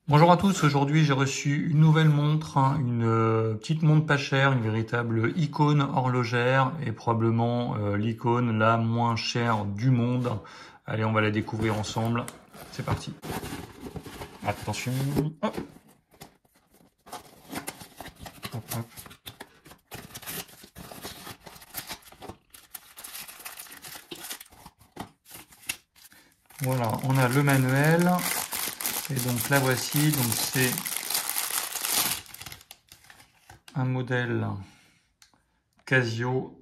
Bonjour à tous, aujourd'hui j'ai reçu une nouvelle montre, hein, une petite montre pas chère, une véritable icône horlogère et probablement l'icône la moins chère du monde. Allez, on va la découvrir ensemble. C'est parti. Attention. Hop, hop, hop. Voilà, on a le manuel et donc la voici. Donc c'est un modèle Casio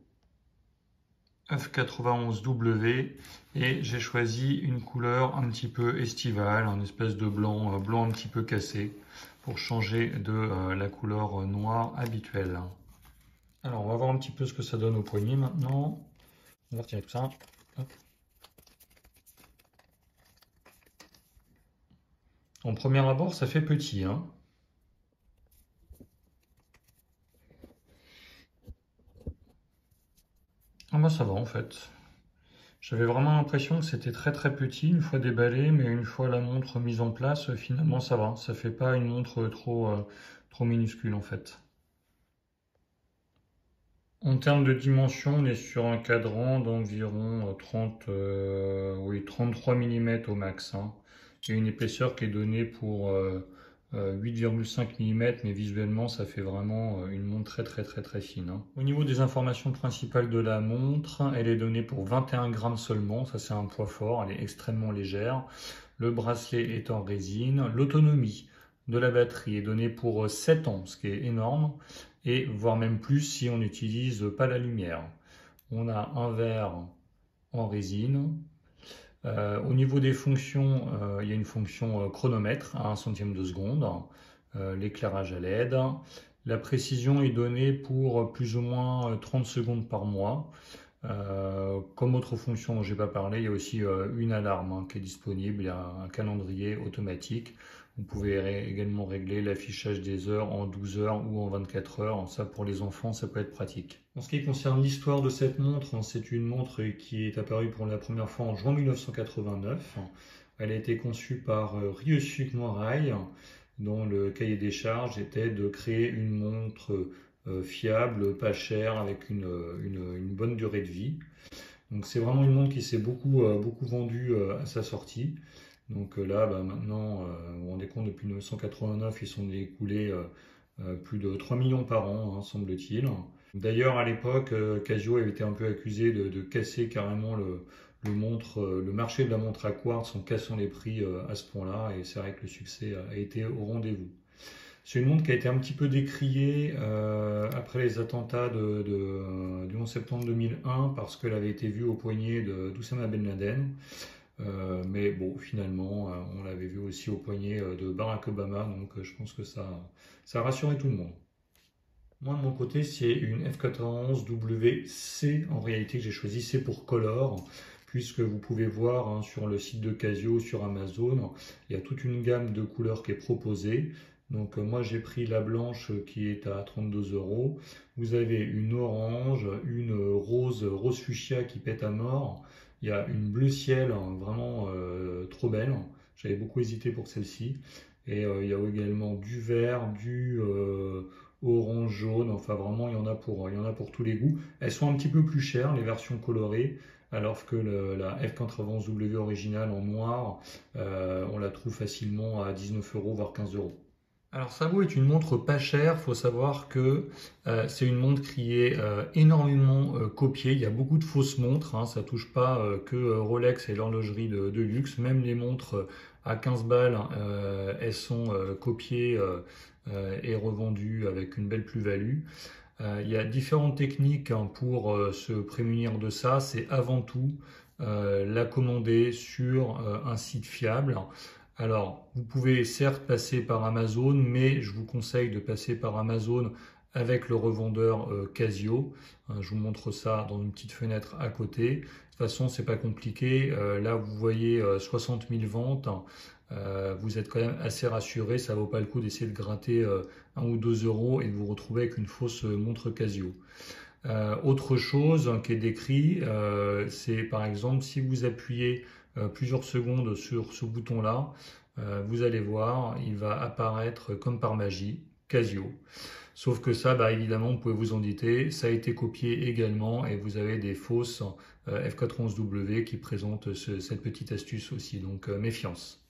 F91W et j'ai choisi une couleur un petit peu estivale, un espèce de blanc, blanc un petit peu cassé pour changer de la couleur noire habituelle. Alors on va voir un petit peu ce que ça donne au poignet maintenant. On va retirer tout ça. Hop. En premier abord ça fait petit, hein. Ah bah ça va en fait. J'avais vraiment l'impression que c'était très très petit une fois déballé, mais une fois la montre mise en place, finalement ça va. Ça fait pas une montre trop minuscule en fait. En termes de dimension, on est sur un cadran d'environ 33 mm au max, hein. Il y a une épaisseur qui est donnée pour 8,5 mm, mais visuellement ça fait vraiment une montre très fine, hein. Au niveau des informations principales de la montre, elle est donnée pour 21 grammes seulement, ça c'est un poids fort, elle est extrêmement légère. Le bracelet est en résine. L'autonomie de la batterie est donnée pour 7 ans, ce qui est énorme, et voire même plus si on n'utilise pas la lumière. On a un verre en résine. Au niveau des fonctions, il y a une fonction chronomètre à 1 centième de seconde, l'éclairage à LED. La précision est donnée pour plus ou moins 30 secondes par mois. Comme autre fonction dont je n'ai pas parlé, il y a aussi une alarme, hein, qui est disponible. Il y a un calendrier automatique. Vous pouvez également régler l'affichage des heures en 12 heures ou en 24 heures. Ça, pour les enfants, ça peut être pratique. En ce qui concerne l'histoire de cette montre, hein, c'est une montre qui est apparue pour la première fois en juin 1989. Elle a été conçue par Ryosuke Morai, dont le cahier des charges était de créer une montre fiable, pas chère, avec une bonne durée de vie. Donc c'est vraiment une montre qui s'est beaucoup vendue à sa sortie. Donc là, bah, maintenant, vous vous rendez compte, depuis 1989, ils sont écoulés plus de 3 millions par an, hein, semble-t-il. D'ailleurs, à l'époque, Casio avait été un peu accusé de casser carrément le marché de la montre à quartz en cassant les prix à ce point-là. Et c'est vrai que le succès a été au rendez-vous. C'est une montre qui a été un petit peu décriée après les attentats du 11 septembre 2001 parce qu'elle avait été vue au poignet d'Oussama Ben Laden. Mais bon, finalement, on l'avait vue aussi au poignet de Barack Obama, donc je pense que ça a rassuré tout le monde. Moi, de mon côté, c'est une F91WC en réalité que j'ai choisi. C'est pour Color, puisque vous pouvez voir, hein, sur le site de Casio, sur Amazon, il y a toute une gamme de couleurs qui est proposée. Donc moi, j'ai pris la blanche qui est à 32 euros. Vous avez une orange, une rose fuchsia qui pète à mort. Il y a une bleu ciel, hein, vraiment trop belle. J'avais beaucoup hésité pour celle-ci. Et il y a également du vert, du orange, jaune, enfin vraiment il y en a pour tous les goûts. Elles sont un petit peu plus chères, les versions colorées, alors que la F91W originale en noir, on la trouve facilement à 19 euros, voire 15 euros. Alors Sabo est une montre pas chère, faut savoir que c'est une montre qui est énormément copiée, il y a beaucoup de fausses montres, hein, ça touche pas que Rolex et l'horlogerie de luxe, même les montres à 15 balles, elles sont copiées et revendues avec une belle plus-value. Il y a différentes techniques, hein, pour se prémunir de ça, c'est avant tout la commander sur un site fiable. Alors, vous pouvez certes passer par Amazon, mais je vous conseille de passer par Amazon avec le revendeur Casio. Je vous montre ça dans une petite fenêtre à côté. De toute façon, c'est pas compliqué. Là, vous voyez 60 000 ventes. Vous êtes quand même assez rassuré. Ça vaut pas le coup d'essayer de gratter 1 ou 2 euros et de vous retrouver avec une fausse montre Casio. Autre chose, hein, qui est décrit, c'est par exemple si vous appuyez plusieurs secondes sur ce bouton-là, vous allez voir, il va apparaître comme par magie, Casio. Sauf que ça, évidemment, vous pouvez vous en douter, ça a été copié également et vous avez des fausses F411W qui présentent cette petite astuce aussi, donc méfiance.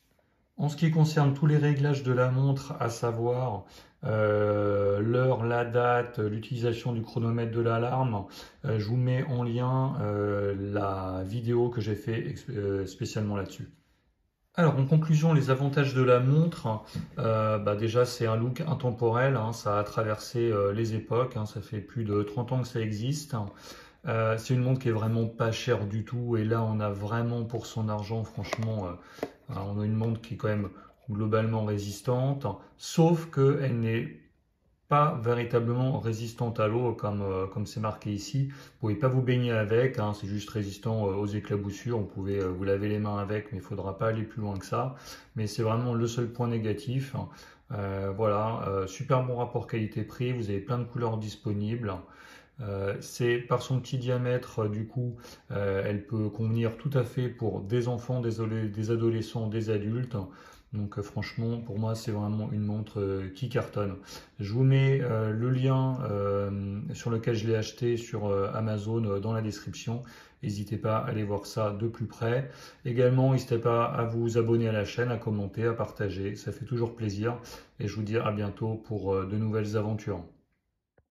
En ce qui concerne tous les réglages de la montre, à savoir l'heure, la date, l'utilisation du chronomètre de l'alarme, je vous mets en lien la vidéo que j'ai fait spécialement là-dessus. Alors en conclusion, les avantages de la montre, déjà c'est un look intemporel, hein, ça a traversé les époques, hein, ça fait plus de 30 ans que ça existe. C'est une montre qui est vraiment pas chère du tout et là on a vraiment pour son argent, franchement, on a une montre qui est quand même globalement résistante, sauf qu'elle n'est pas véritablement résistante à l'eau comme c'est marqué ici. Vous ne pouvez pas vous baigner avec, hein, c'est juste résistant aux éclaboussures. Vous pouvez vous laver les mains avec, mais il ne faudra pas aller plus loin que ça. Mais c'est vraiment le seul point négatif. Voilà, super bon rapport qualité-prix, vous avez plein de couleurs disponibles. C'est par son petit diamètre, du coup, elle peut convenir tout à fait pour des enfants, des adolescents, des adultes. Donc franchement, pour moi, c'est vraiment une montre qui cartonne. Je vous mets le lien sur lequel je l'ai acheté sur Amazon dans la description. N'hésitez pas à aller voir ça de plus près. Également, n'hésitez pas à vous abonner à la chaîne, à commenter, à partager. Ça fait toujours plaisir. Et je vous dis à bientôt pour de nouvelles aventures.